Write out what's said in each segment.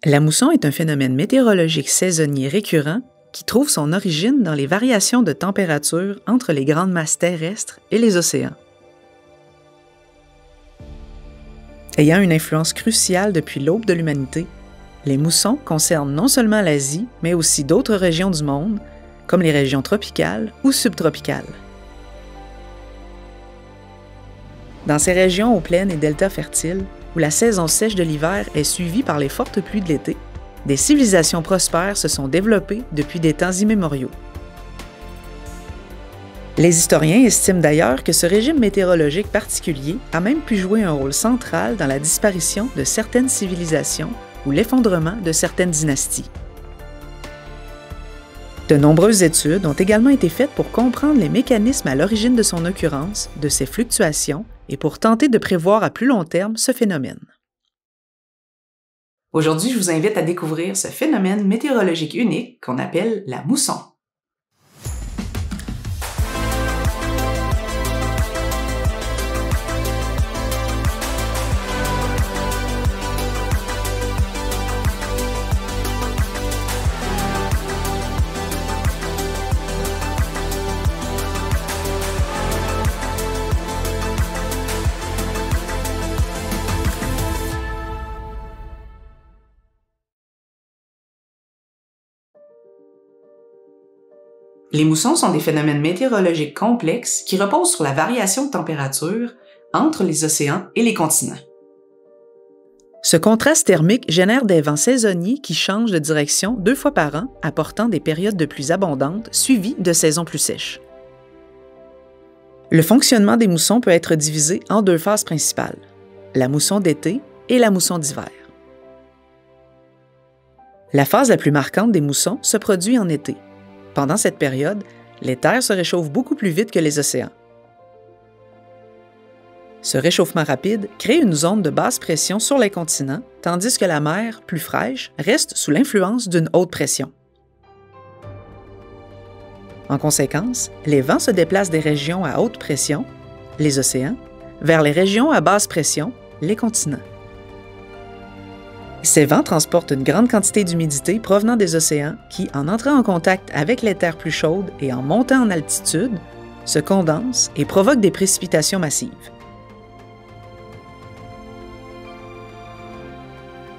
La mousson est un phénomène météorologique saisonnier récurrent qui trouve son origine dans les variations de température entre les grandes masses terrestres et les océans. Ayant une influence cruciale depuis l'aube de l'humanité, les moussons concernent non seulement l'Asie, mais aussi d'autres régions du monde, comme les régions tropicales ou subtropicales. Dans ces régions aux plaines et deltas fertiles, où la saison sèche de l'hiver est suivie par les fortes pluies de l'été, des civilisations prospères se sont développées depuis des temps immémoriaux. Les historiens estiment d'ailleurs que ce régime météorologique particulier a même pu jouer un rôle central dans la disparition de certaines civilisations ou l'effondrement de certaines dynasties. De nombreuses études ont également été faites pour comprendre les mécanismes à l'origine de son occurrence, de ses fluctuations, et pour tenter de prévoir à plus long terme ce phénomène. Aujourd'hui, je vous invite à découvrir ce phénomène météorologique unique qu'on appelle la mousson. Les moussons sont des phénomènes météorologiques complexes qui reposent sur la variation de température entre les océans et les continents. Ce contraste thermique génère des vents saisonniers qui changent de direction 2 fois par an, apportant des périodes de pluie abondantes suivies de saisons plus sèches. Le fonctionnement des moussons peut être divisé en 2 phases principales, la mousson d'été et la mousson d'hiver. La phase la plus marquante des moussons se produit en été. Pendant cette période, les terres se réchauffent beaucoup plus vite que les océans. Ce réchauffement rapide crée une zone de basse pression sur les continents, tandis que la mer, plus fraîche, reste sous l'influence d'une haute pression. En conséquence, les vents se déplacent des régions à haute pression, les océans, vers les régions à basse pression, les continents. Ces vents transportent une grande quantité d'humidité provenant des océans qui, en entrant en contact avec les terres plus chaudes et en montant en altitude, se condensent et provoquent des précipitations massives.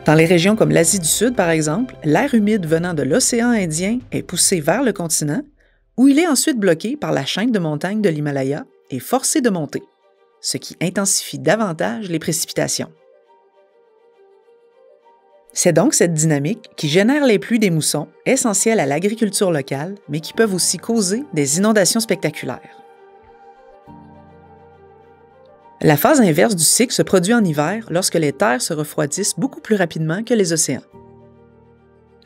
Dans les régions comme l'Asie du Sud, par exemple, l'air humide venant de l'océan Indien est poussé vers le continent, où il est ensuite bloqué par la chaîne de montagnes de l'Himalaya et forcé de monter, ce qui intensifie davantage les précipitations. C'est donc cette dynamique qui génère les pluies des moussons, essentielles à l'agriculture locale, mais qui peuvent aussi causer des inondations spectaculaires. La phase inverse du cycle se produit en hiver lorsque les terres se refroidissent beaucoup plus rapidement que les océans.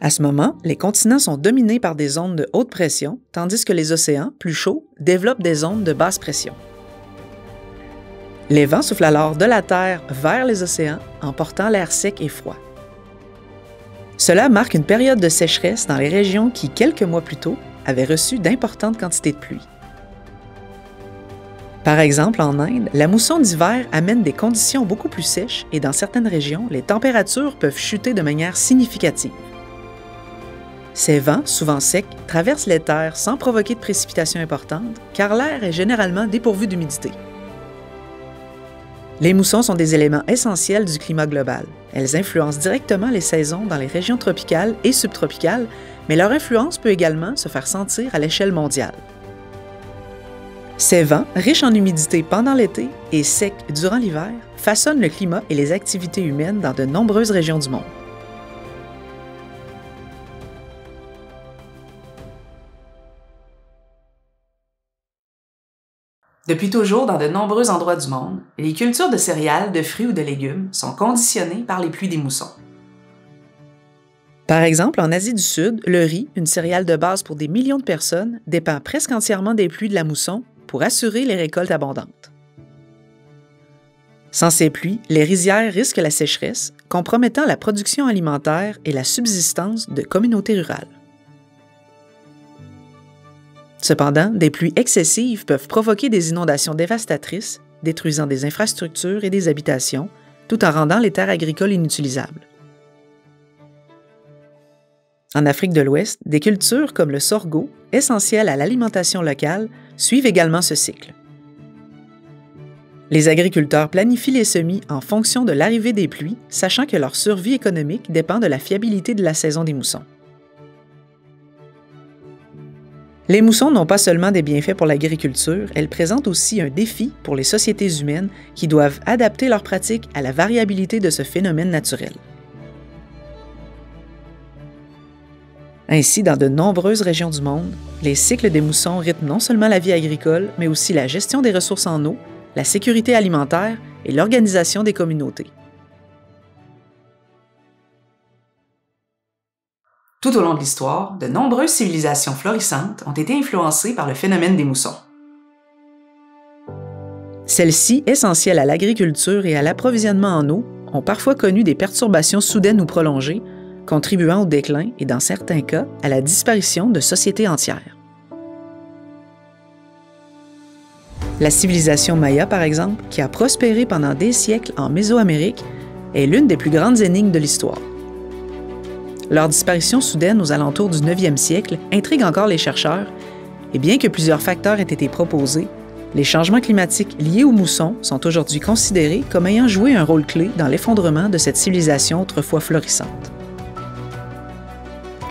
À ce moment, les continents sont dominés par des zones de haute pression, tandis que les océans, plus chauds, développent des zones de basse pression. Les vents soufflent alors de la Terre vers les océans en portant l'air sec et froid. Cela marque une période de sécheresse dans les régions qui, quelques mois plus tôt, avaient reçu d'importantes quantités de pluie. Par exemple, en Inde, la mousson d'hiver amène des conditions beaucoup plus sèches et dans certaines régions, les températures peuvent chuter de manière significative. Ces vents, souvent secs, traversent les terres sans provoquer de précipitations importantes, car l'air est généralement dépourvu d'humidité. Les moussons sont des éléments essentiels du climat global. Elles influencent directement les saisons dans les régions tropicales et subtropicales, mais leur influence peut également se faire sentir à l'échelle mondiale. Ces vents, riches en humidité pendant l'été et secs durant l'hiver, façonnent le climat et les activités humaines dans de nombreuses régions du monde. Depuis toujours, dans de nombreux endroits du monde, les cultures de céréales, de fruits ou de légumes sont conditionnées par les pluies des moussons. Par exemple, en Asie du Sud, le riz, une céréale de base pour des millions de personnes, dépend presque entièrement des pluies de la mousson pour assurer les récoltes abondantes. Sans ces pluies, les rizières risquent la sécheresse, compromettant la production alimentaire et la subsistance de communautés rurales. Cependant, des pluies excessives peuvent provoquer des inondations dévastatrices, détruisant des infrastructures et des habitations, tout en rendant les terres agricoles inutilisables. En Afrique de l'Ouest, des cultures comme le sorgho, essentielles à l'alimentation locale, suivent également ce cycle. Les agriculteurs planifient les semis en fonction de l'arrivée des pluies, sachant que leur survie économique dépend de la fiabilité de la saison des moussons. Les moussons n'ont pas seulement des bienfaits pour l'agriculture, elles présentent aussi un défi pour les sociétés humaines qui doivent adapter leurs pratiques à la variabilité de ce phénomène naturel. Ainsi, dans de nombreuses régions du monde, les cycles des moussons rythment non seulement la vie agricole, mais aussi la gestion des ressources en eau, la sécurité alimentaire et l'organisation des communautés. Tout au long de l'histoire, de nombreuses civilisations florissantes ont été influencées par le phénomène des moussons. Celles-ci, essentielles à l'agriculture et à l'approvisionnement en eau, ont parfois connu des perturbations soudaines ou prolongées, contribuant au déclin et, dans certains cas, à la disparition de sociétés entières. La civilisation maya, par exemple, qui a prospéré pendant des siècles en Mésoamérique, est l'une des plus grandes énigmes de l'histoire. Leur disparition soudaine aux alentours du 9e siècle intrigue encore les chercheurs, et bien que plusieurs facteurs aient été proposés, les changements climatiques liés aux moussons sont aujourd'hui considérés comme ayant joué un rôle clé dans l'effondrement de cette civilisation autrefois florissante.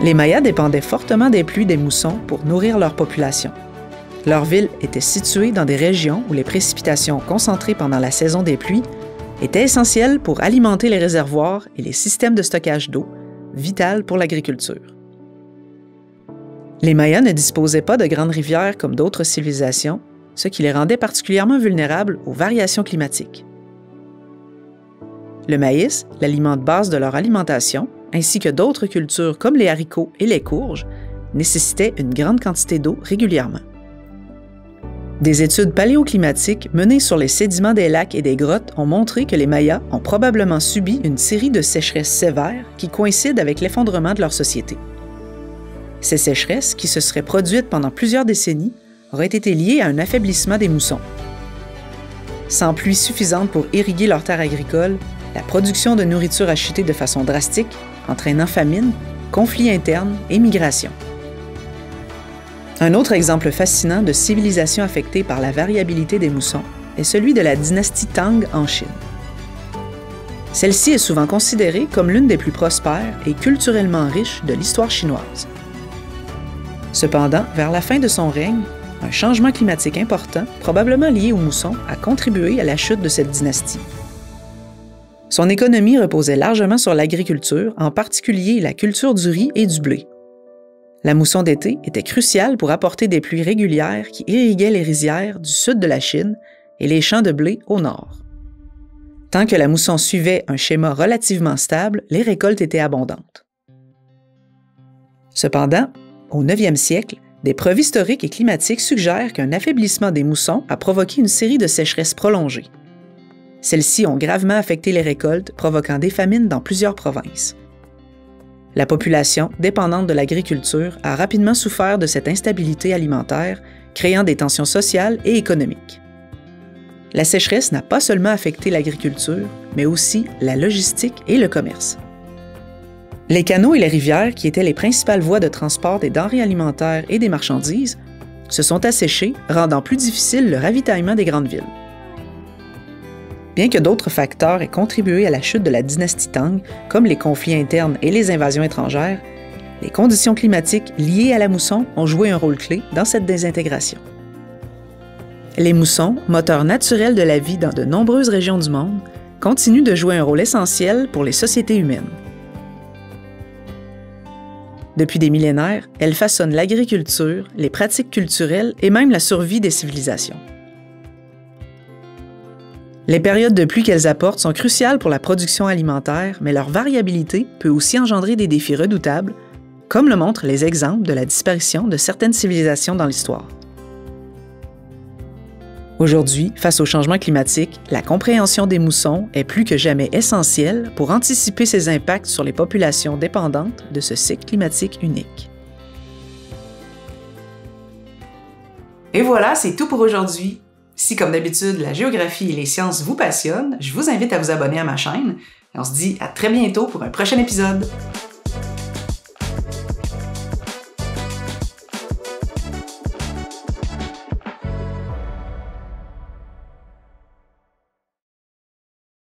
Les Mayas dépendaient fortement des pluies des moussons pour nourrir leur population. Leurs villes étaient situées dans des régions où les précipitations concentrées pendant la saison des pluies étaient essentielles pour alimenter les réservoirs et les systèmes de stockage d'eau, vital pour l'agriculture. Les Mayas ne disposaient pas de grandes rivières comme d'autres civilisations, ce qui les rendait particulièrement vulnérables aux variations climatiques. Le maïs, l'aliment de base de leur alimentation, ainsi que d'autres cultures comme les haricots et les courges, nécessitaient une grande quantité d'eau régulièrement. Des études paléoclimatiques menées sur les sédiments des lacs et des grottes ont montré que les Mayas ont probablement subi une série de sécheresses sévères qui coïncident avec l'effondrement de leur société. Ces sécheresses, qui se seraient produites pendant plusieurs décennies, auraient été liées à un affaiblissement des moussons. Sans pluie suffisante pour irriguer leurs terres agricoles, la production de nourriture a chuté de façon drastique, entraînant famine, conflits internes et migration. Un autre exemple fascinant de civilisation affectée par la variabilité des moussons est celui de la dynastie Tang en Chine. Celle-ci est souvent considérée comme l'une des plus prospères et culturellement riches de l'histoire chinoise. Cependant, vers la fin de son règne, un changement climatique important, probablement lié aux moussons, a contribué à la chute de cette dynastie. Son économie reposait largement sur l'agriculture, en particulier la culture du riz et du blé. La mousson d'été était cruciale pour apporter des pluies régulières qui irriguaient les rizières du sud de la Chine et les champs de blé au nord. Tant que la mousson suivait un schéma relativement stable, les récoltes étaient abondantes. Cependant, au 9e siècle, des preuves historiques et climatiques suggèrent qu'un affaiblissement des moussons a provoqué une série de sécheresses prolongées. Celles-ci ont gravement affecté les récoltes, provoquant des famines dans plusieurs provinces. La population, dépendante de l'agriculture, a rapidement souffert de cette instabilité alimentaire, créant des tensions sociales et économiques. La sécheresse n'a pas seulement affecté l'agriculture, mais aussi la logistique et le commerce. Les canaux et les rivières, qui étaient les principales voies de transport des denrées alimentaires et des marchandises, se sont asséchés, rendant plus difficile le ravitaillement des grandes villes. Bien que d'autres facteurs aient contribué à la chute de la dynastie Tang, comme les conflits internes et les invasions étrangères, les conditions climatiques liées à la mousson ont joué un rôle clé dans cette désintégration. Les moussons, moteurs naturels de la vie dans de nombreuses régions du monde, continuent de jouer un rôle essentiel pour les sociétés humaines. Depuis des millénaires, elles façonnent l'agriculture, les pratiques culturelles et même la survie des civilisations. Les périodes de pluie qu'elles apportent sont cruciales pour la production alimentaire, mais leur variabilité peut aussi engendrer des défis redoutables, comme le montrent les exemples de la disparition de certaines civilisations dans l'histoire. Aujourd'hui, face au changement climatique, la compréhension des moussons est plus que jamais essentielle pour anticiper ses impacts sur les populations dépendantes de ce cycle climatique unique. Et voilà, c'est tout pour aujourd'hui. Si, comme d'habitude, la géographie et les sciences vous passionnent, je vous invite à vous abonner à ma chaîne et on se dit à très bientôt pour un prochain épisode.